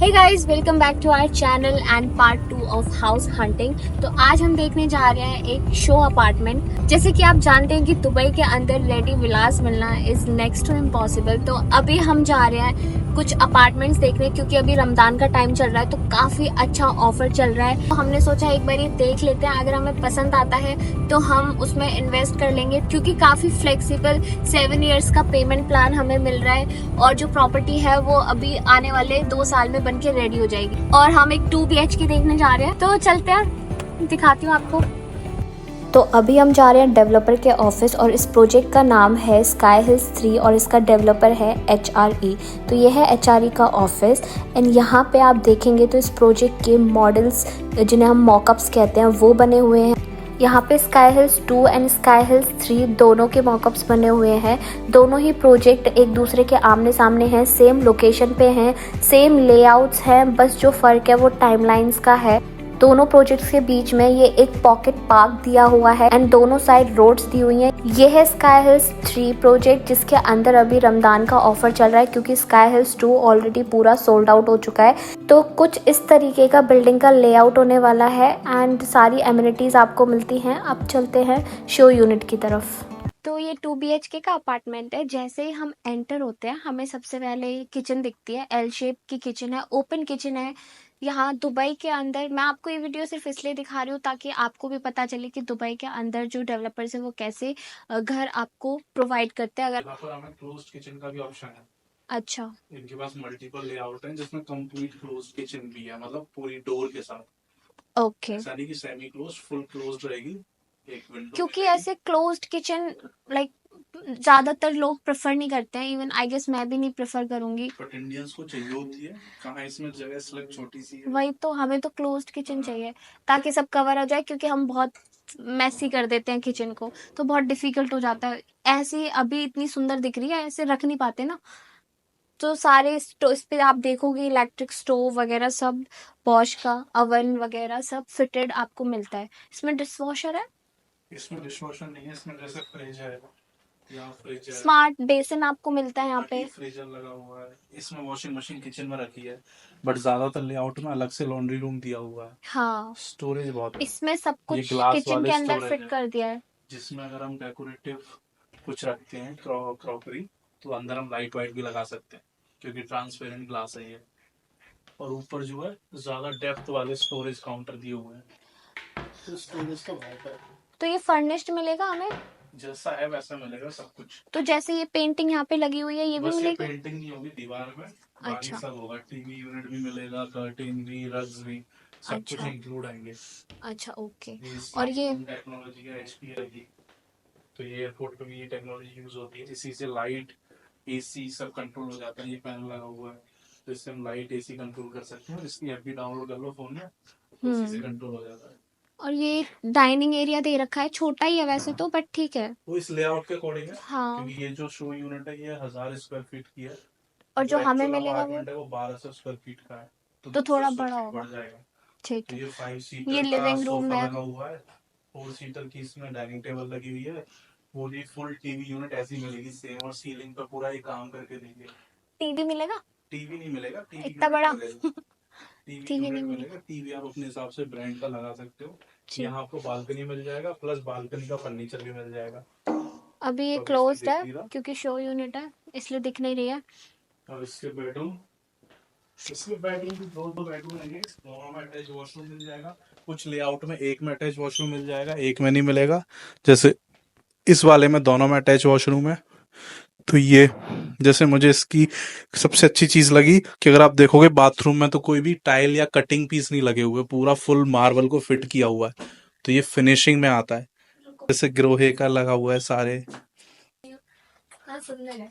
Hey guys, welcome back to our channel and part 2 of house hunting. तो आज हम देखने जा रहे हैं एक शो अपार्टमेंट। जैसे कि आप जानते हैं कि दुबई के अंदर रेडी विलास मिलना इज नेक्स्ट टू इम्पॉसिबल। तो अभी हम जा रहे हैं कुछ अपार्टमेंट्स देखने, क्योंकि अभी रमजान का टाइम चल रहा है तो काफी अच्छा ऑफर चल रहा है। तो हमने सोचा एक बार ये देख लेते हैं, अगर हमें पसंद आता है तो हम उसमें इन्वेस्ट कर लेंगे, क्योंकि काफी फ्लेक्सिबल 7 इयर्स का पेमेंट प्लान हमें मिल रहा है। और जो प्रॉपर्टी है वो अभी आने वाले 2 साल में बनके रेडी हो जाएगी। और हम एक 2 BHK देखने जा रहे हैं, तो चलते हैं, दिखाती हूँ आपको। तो अभी हम जा रहे हैं डेवलपर के ऑफिस, और इस प्रोजेक्ट का नाम है स्काई हिल्स 3 और इसका डेवलपर है HRE। तो ये है HRE का ऑफिस। एंड यहाँ पे आप देखेंगे तो इस प्रोजेक्ट के मॉडल्स, जिन्हें हम मॉकअप्स कहते हैं, वो बने हुए हैं। यहाँ पे sky hills 2 and sky hills 3 दोनों के मॉकअप्स बने हुए हैं। दोनों ही प्रोजेक्ट एक दूसरे के आमने सामने हैं, सेम लोकेशन पे हैं, सेम लेआउट्स हैं, बस जो फ़र्क है वो टाइमलाइंस का है। दोनों प्रोजेक्ट्स के बीच में ये एक पॉकेट पार्क दिया हुआ है एंड दोनों साइड रोड्स दी हुई हैं। ये है स्काई हिल्स 3 प्रोजेक्ट, जिसके अंदर अभी रमजान का ऑफर चल रहा है, क्योंकि स्काई हिल्स 2 ऑलरेडी पूरा सोल्ड आउट हो चुका है। तो कुछ इस तरीके का बिल्डिंग का लेआउट होने वाला है एंड सारी एमिनिटीज आपको मिलती हैं। अब चलते हैं शो यूनिट की तरफ। तो ये 2 BHK का अपार्टमेंट है। जैसे ही हम एंटर होते हैं हमें सबसे पहले किचन दिखती है। L शेप की किचन है, ओपन किचन है। यहाँ दुबई के अंदर, मैं आपको ये वीडियो सिर्फ इसलिए दिखा रही हूँ ताकि आपको भी पता चले कि दुबई के अंदर जो डेवलपर्स है वो कैसे घर आपको प्रोवाइड करते हैं। अगर हमें क्लोज्ड किचन का भी ऑप्शन है। अच्छा, इनके पास मल्टीपल लेआउट है जिसमें कंप्लीट क्लोज्ड किचन भी है, मतलब पूरी डोर के साथ। ओके। ऐसा नहीं कि सेमी क्लोज्ड, फुल क्लोज्ड रहेगी, एक विंडो क्योंकि मिलेगी। ऐसे क्लोज्ड किचन लाइक ज्यादातर लोग प्रेफर नहीं करते हैं। इवन आई गेस मैं भी नहीं प्रेफर करूंगी। बट इंडियंस को चाहिए होती है, कहाँ इसमें जगह सिर्फ छोटी सी है। वही तो, हमें तो क्लोज्ड किचन चाहिए ताकि सब कवर हो जाए, क्योंकि हम बहुत मैसी कर देते हैं किचन को, तो बहुत डिफिकल्ट हो जाता है। ऐसी अभी इतनी सुंदर दिख रही है, ऐसे रख नहीं पाते ना। तो सारे इस पे आप देखोगे इलेक्ट्रिक स्टोव वगैरह सब, बॉश का अवन वगैरह सब फिटेड आपको मिलता है। इसमें डिश वॉशर है। इसमें डिश वॉशर नहीं है, इसमें जैसे फ्रिज है, यहाँ फ्रिज है, स्मार्ट बेसिन आपको मिलता है यहाँ पे। फ्रीजर लगा हुआ है। इसमें वॉशिंग मशीन किचन में रखी है, बट ज्यादातर लेआउट में अलग से लॉन्ड्री रूम दिया हुआ है। हाँ, स्टोरेज बहुत है। इसमें सब ये कुछ ग्लास किचन के वाले अंदर स्टोरेज फिट है, कर दिया है। जिसमें अगर हम डेकोरेटिव कुछ रखते हैं, क्रॉकरी, तो अंदर हम लाइट वाइट भी लगा सकते हैं, क्योंकि ट्रांसपेरेंट ग्लास है ये। और ऊपर जो है ज्यादा डेप्थ वाले स्टोरेज काउंटर दिए हुए हैं, तो स्टोरेज तो बहुत है। तो ये फर्निश्ड मिलेगा हमें? जैसा है वैसा मिलेगा सब कुछ। तो जैसे ये पेंटिंग यहाँ पे लगी हुई है, ये भी बस ये मिलेगी? पेंटिंग नहीं होगी दीवार में, बाकी अच्छा सब होगा। टीवी यूनिट भी मिलेगा, कर्टेन भी, रग्स भी, सब कुछ अच्छा इंक्लूड आएंगे। अच्छा, ओके। ये और ये टेक्नोलॉजी है, HPI की। तो ये एयरपोर्ट पे भी ये टेक्नोलॉजी यूज होती है। इसी से लाइट, AC सब कंट्रोल हो जाता है। ये पैनल लगा हुआ है, तो इससे हम लाइट AC कंट्रोल कर सकते हैं। और इसकी ऐप भी डाउनलोड कर लो फोन में, तो उसी से कंट्रोल हो जाता है। और ये डाइनिंग एरिया दे रखा है, छोटा ही है वैसे तो, बट ठीक है। वो इस लेआउट के अकॉर्डिंग है, हाँ। क्योंकि ये जो शो यूनिट है ये 1000 स्क्वायर फीट की है, और जो हमें एक्चुअल मिलेगा अपार्टमेंट है वो 1200 स्क्वायर फीट का है, तो तो 200 थोड़ा स्क्वायर बड़ा फीट होगा। बढ़ जाएगा। ठीक तो है। ये 5 ये सीटर का लिविंग रूम सोफा है। लगा हुआ है, 4 सीटर की इसमें डाइनिंग टेबल लगी हुई है। पूरी फुल टीवी यूनिट ऐसी मिलेगी सेम, और सीलिंग पे पूरा ये काम करके देंगे। टीवी मिलेगा? टीवी नहीं मिलेगा, टीवी इतना बड़ा? टीवी टीवी नहीं यूनिट मिलेगा। मिलेगा। टीवी आप अपने हिसाब से ब्रांड का लगा सकते हो। ठीक। यहाँ आपको बालकनी मिल जाएगा, प्लस बालकनी का फर्नीचर भी मिल जाएगा। अभी ये तो अब इसमें क्लोज्ड दिख है नहीं रहा। क्योंकि शो यूनिट है, इसलिए दिख नहीं रही है। और इसके बेडरूम, इसमें बेडरूम भी दो बेडरूम रहेंगे, दोनों में अटैच वॉशरूम मिल जाएगा। कुछ लेआउट में एक में अटैच वॉशरूम मिल जाएगा, एक में नहीं मिलेगा। जैसे इस वाले में दोनों में अटैच वॉशरूम है। तो ये, जैसे मुझे इसकी सबसे अच्छी चीज लगी कि अगर आप देखोगे बाथरूम में तो कोई भी टाइल या कटिंग पीस नहीं लगे हुए, पूरा फुल मार्बल को फिट किया हुआ है। तो ये फिनिशिंग में आता है, जैसे ग्रोहे का लगा हुआ है सारे। हाँ, सुंदर है।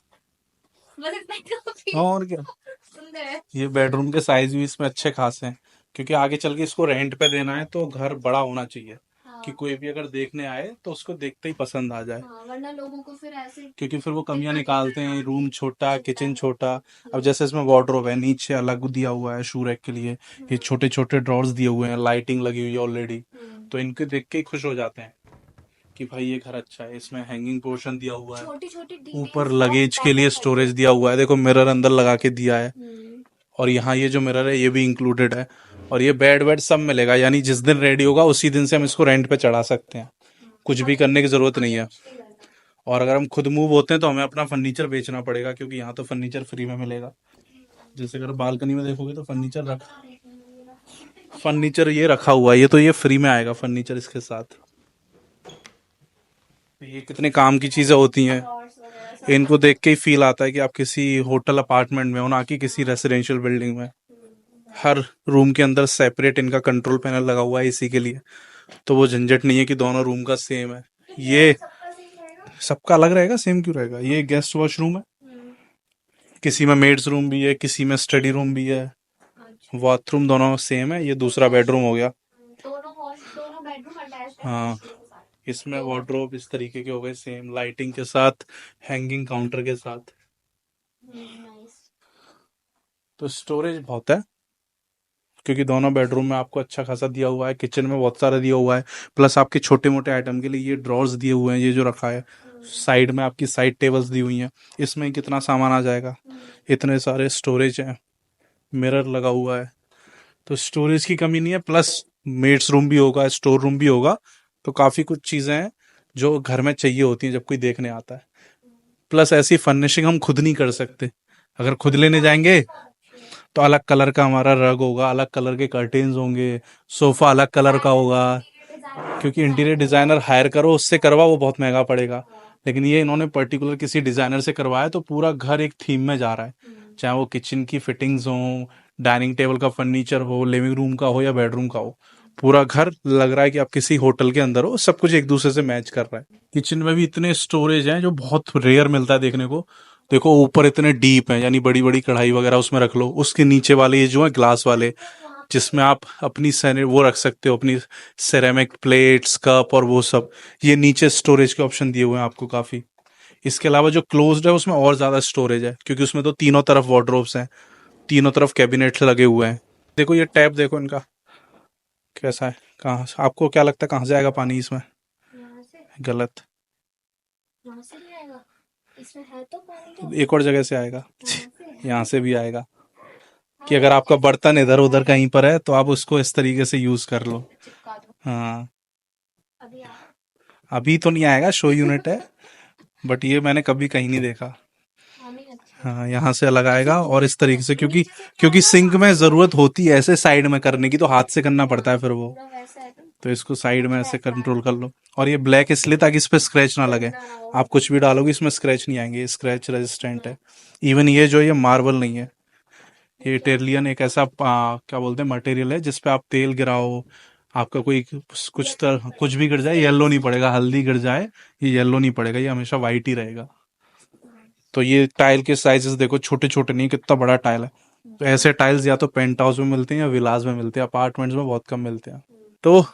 बस इतना ही काफी है। और क्या, सुंदर है। ये बेडरूम के साइज भी इसमें अच्छे खासे हैं, क्योंकि आगे चल के इसको रेंट पे देना है, तो घर बड़ा होना चाहिए कि हाँ कोई भी अगर देखने आए तो उसको देखते ही पसंद आ जाए। हाँ, वरना लोगों को फिर ऐसे क्योंकि फिर वो कमियां दिखाने का निकालते हैं, रूम छोटा, लगता किचन है। छोटा। अब जैसे इसमें वार्डरोब है, नीचे अलग दिया हुआ है शू रैक के लिए, ये छोटे छोटे ड्रॉर्स दिए हुए हैं, लाइटिंग लगी हुई है ऑलरेडी। तो इनके देख के ही खुश हो जाते हैं कि भाई ये घर अच्छा है। इसमें हैंगिंग पोर्शन दिया हुआ है, छोटी छोटी ऊपर डिटेल्स बहुत लगेज के मैटर लिए करती स्टोरेज है। दिया हुआ है, देखो मिरर अंदर लगा के दिया है। और यहाँ ये जो मिरर है ये भी इंक्लूडेड है, और ये बेड वेड सब मिलेगा, यानी जिस दिन रेडी होगा उसी दिन से हम इसको रेंट पे चढ़ा सकते हैं, कुछ भी करने की जरूरत नहीं है। और अगर हम खुद मूव होते हैं तो हमें अपना फर्नीचर बेचना पड़ेगा, क्योंकि यहाँ तो फर्नीचर फ्री में मिलेगा। जैसे अगर बालकनी में देखोगे तो फर्नीचर ये रखा हुआ है, ये तो ये फ्री में आएगा फर्नीचर इसके साथ। ये कितने काम की चीजें होती हैं, इनको देख के ही फील आता है कि आप किसी होटल अपार्टमेंट में हो, ना कि किसी रेसिडेंशियल बिल्डिंग में। हर रूम के अंदर सेपरेट इनका कंट्रोल पैनल लगा हुआ है इसी के लिए, तो वो झंझट नहीं है कि दोनों रूम का सेम है। ये सबका अलग रहेगा, सेम क्यों रहेगा। ये गेस्ट वॉशरूम है, किसी में मेड्स रूम भी है, किसी में स्टडी रूम भी है, बाथरूम दोनों सेम है। ये दूसरा बेडरूम हो गया। दोनों बेडरूम अटैच्ड है हाँ, वॉशरूम के साथ। इसमें वार्डरोब इस तरीके के हो गए, सेम लाइटिंग के साथ, हैंगिंग काउंटर के साथ। नाइस। तो स्टोरेज बहुत है, क्योंकि दोनों बेडरूम में आपको अच्छा खासा दिया हुआ है, किचन में बहुत सारा दिया हुआ है, प्लस आपके छोटे मोटे आइटम के लिए ये ड्रॉर्स दिए हुए हैं, ये जो रखा है साइड में आपकी साइड टेबल्स दी हुई हैं, इसमें कितना सामान आ जाएगा। इतने सारे स्टोरेज हैं, मिरर लगा हुआ है, तो स्टोरेज की कमी नहीं है। प्लस मेड्स रूम भी होगा, स्टोर रूम भी होगा, तो काफ़ी कुछ चीज़ें हैं जो घर में चाहिए होती हैं जब कोई देखने आता है। प्लस ऐसी फर्निशिंग हम खुद नहीं कर सकते, अगर खुद लेने जाएंगे तो अलग कलर का हमारा रग होगा, अलग कलर के कर्टेन्स होंगे, सोफा अलग कलर का होगा, क्योंकि इंटीरियर डिजाइनर हायर करो उससे करवा, वो बहुत महंगा पड़ेगा। लेकिन ये इन्होंने पर्टिकुलर किसी डिजाइनर से करवाया, तो पूरा घर एक थीम में जा रहा है, चाहे वो किचन की फिटिंग्स हो, डाइनिंग टेबल का फर्नीचर हो, लिविंग रूम का हो या बेडरूम का हो, पूरा घर लग रहा है कि आप किसी होटल के अंदर हो, सब कुछ एक दूसरे से मैच कर रहा है। किचन में भी इतने स्टोरेज हैं जो बहुत रेयर मिलता है देखने को। देखो ऊपर इतने डीप हैं, यानी बड़ी बड़ी कढ़ाई वगैरह उसमें रख लो। उसके नीचे वाले ये जो है ग्लास वाले, जिसमें आप अपनी वो रख सकते हो, अपनी सेरेमिक प्लेट्स कप और वो सब। ये नीचे स्टोरेज के ऑप्शन दिए हुए हैं आपको काफी। इसके अलावा जो क्लोज्ड है उसमें और ज्यादा स्टोरेज है, क्योंकि उसमें तो तीनों तरफ वार्डरोब्स हैं, तीनों तरफ कैबिनेट्स लगे हुए हैं। देखो ये टैप देखो इनका कैसा है, कहाँ आपको क्या लगता है कहाँ से आएगा पानी इसमें। यहाँ से गलत, यहाँ से नहीं आएगा, इसमें है तो पानी तो एक और जगह से आएगा, यहाँ से। यहाँ से भी आएगा। कि अगर आपका बर्तन इधर उधर कहीं पर है तो आप उसको इस तरीके से यूज कर लो। चिपका दो। हाँ, अभी आ अभी तो नहीं आएगा, शो यूनिट है, बट ये मैंने कभी कहीं नहीं देखा। पानी अच्छा हाँ, यहाँ से अलग आएगा और इस तरीके से, क्योंकि नीचे से क्या क्योंकि होगा, सिंक में जरूरत होती है ऐसे साइड में करने की, तो हाथ से करना पड़ता है फिर वो, पूरा वैसा है तो इसको साइड में ऐसे वैसा है कंट्रोल कर लो। और ये ब्लैक इसलिए ताकि इस पे स्क्रैच ना लगे, गंदा ना हो। आप कुछ भी डालोगे इसमें स्क्रैच नहीं आएंगे, स्क्रैच रेजिस्टेंट है। इवन ये जो ये मार्बल नहीं है, ये इटालियन एक ऐसा क्या बोलते हैं मटेरियल है जिसपे आप तेल गिराओ, आपका कोई कुछ भी गिर जाए येलो नहीं पड़ेगा, हल्दी गिर जाए ये येलो नहीं पड़ेगा, ये हमेशा वाइट ही रहेगा। तो ये टाइल के साइजेस देखो, छोटे छोटे नहीं, कितना बड़ा टाइल है। तो ऐसे टाइल्स या तो पेंट हाउस में मिलते हैं या विलास में मिलते हैं, अपार्टमेंट्स में बहुत कम मिलते हैं। तो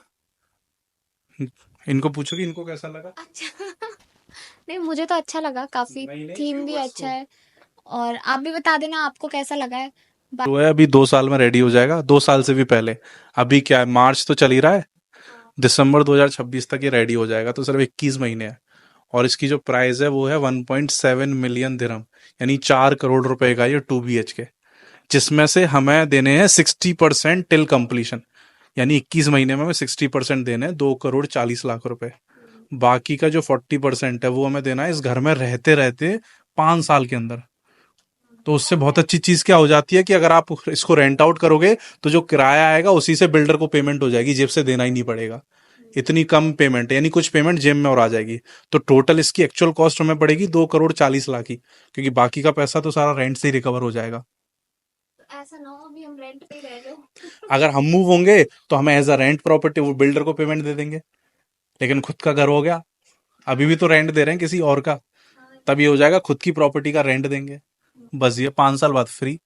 इनको पूछो कि इनको कैसा लगा। अच्छा नहीं मुझे तो अच्छा लगा काफी, नहीं नहीं, थीम भी व्यूअर्स अच्छा को है। और आप भी बता देना आपको कैसा लगा है। जो है अभी 2 साल में रेडी हो जाएगा, 2 साल से भी पहले। अभी क्या है, मार्च तो चल ही रहा है, दिसंबर 2026 तक ये रेडी हो जाएगा, तो सिर्फ 21 महीने है। और इसकी जो प्राइस है वो है 1.7 मिलियन दिरहम, यानी 4 करोड़ रुपए का ये 2 BHK, जिसमें से हमें देने हैं 60% टिल कंप्लीशन, यानी 21 महीने में हमें 60% देने हैं, 2 करोड़ 40 लाख रुपए। बाकी का जो 40% है वो हमें देना है इस घर में रहते रहते 5 साल के अंदर। तो उससे बहुत अच्छी चीज क्या हो जाती है कि अगर आप इसको रेंट आउट करोगे तो जो किराया आएगा उसी से बिल्डर को पेमेंट हो जाएगी, जेब से देना ही नहीं पड़ेगा। इतनी कम पेमेंट है, यानी कुछ पेमेंट जेब में और आ जाएगी। तो टोटल इसकी एक्चुअल कॉस्ट हमें पड़ेगी 2 करोड़ 40 लाख की, क्योंकि बाकी का पैसा तो सारा रेंट से ही रिकवर हो जाएगा। ऐसा ना हो अभी हम रेंट पे ही रह रहे हो। अगर हम मूव होंगे तो हमें एज अ रेंट प्रॉपर्टी वो बिल्डर को पेमेंट दे देंगे, लेकिन खुद का घर हो गया, अभी भी तो रेंट दे रहे हैं किसी और का, तब ये हो जाएगा खुद की प्रॉपर्टी का रेंट देंगे, बस ये 5 साल बाद फ्री।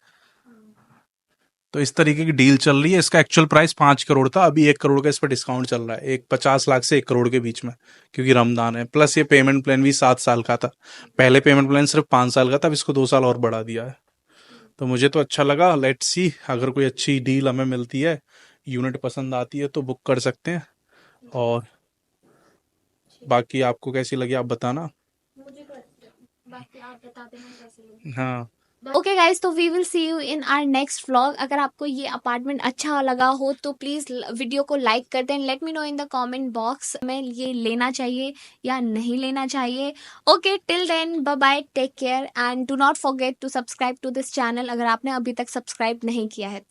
तो इस तरीके की डील चल रही है। इसका एक्चुअल प्राइस 5 करोड़ था, अभी 1 करोड़ का इस पर डिस्काउंट चल रहा है, एक 50 लाख से 1 करोड़ के बीच में, क्योंकि रमजान है। प्लस ये पेमेंट प्लान भी 7 साल का था, पहले पेमेंट प्लान सिर्फ 5 साल का था, अब इसको 2 साल और बढ़ा दिया है। तो मुझे तो अच्छा लगा, लेट्स सी अगर कोई अच्छी डील हमें मिलती है, यूनिट पसंद आती है तो बुक कर सकते हैं। और बाकी आपको कैसी लगी आप बताना। मुझे तो अच्छी लगी, बाकी आप बता देना कैसी लगी। हाँ, ओके गाइज, तो we will see you in our next vlog. अगर आपको ये अपार्टमेंट अच्छा लगा हो तो प्लीज वीडियो को लाइक कर दें। Let me know in the comment box में ये लेना चाहिए या नहीं लेना चाहिए। Okay, till then bye bye, take care and do not forget to subscribe to this channel अगर आपने अभी तक सब्सक्राइब नहीं किया है।